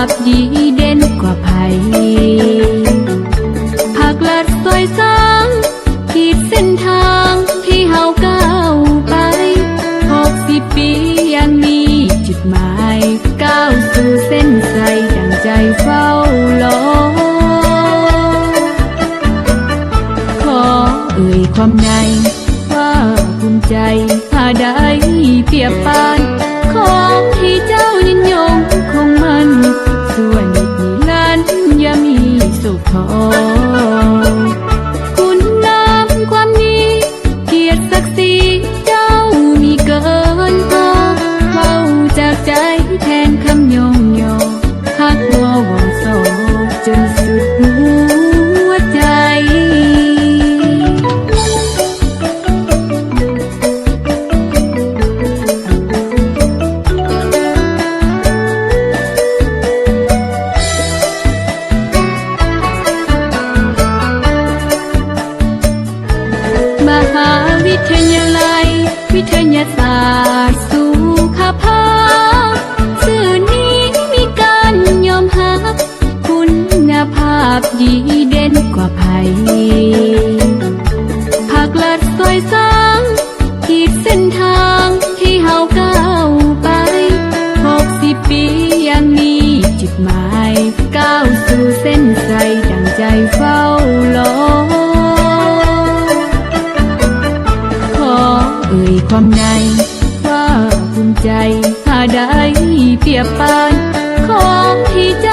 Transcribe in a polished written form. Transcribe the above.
พดีเด่นกว่าไผหากลัดซอยสางขีดเส้นทางที่เฮาก้าวไป60 ปียังมีจุดหมายก้าวสู่เส้นชัยดังใจเฝ้ารอขอเอ่ยความในว่าภูมิใจหาได้เปรียบปานของที่เจ้ายิ่งยงคงมันส่วนนิดนิรันดร์อย่ามีสุขทองคุณงามความดีเกียรติศักดิ์ศรีเจ้ามีเกินพอเฝ้าจากใจแทนคำยองยอฮักวอวอโซจนสุดหัวใจมหาวิทยาลัยวิทยาศาสตร์สุขภาพสื่อนี้มีการยอมหักคุณภาพดีเด่นกว่าไผหากลัดซอยสางขีดเส้นทางที่เฮาก้าวไป60 ปียังมีจุดหมายก้าวสู่เส้นชัยดังใจเฝ้ารอขอเอ่ยความในว่าภูมิใจหาได้เปรียบปานของที่เจ้า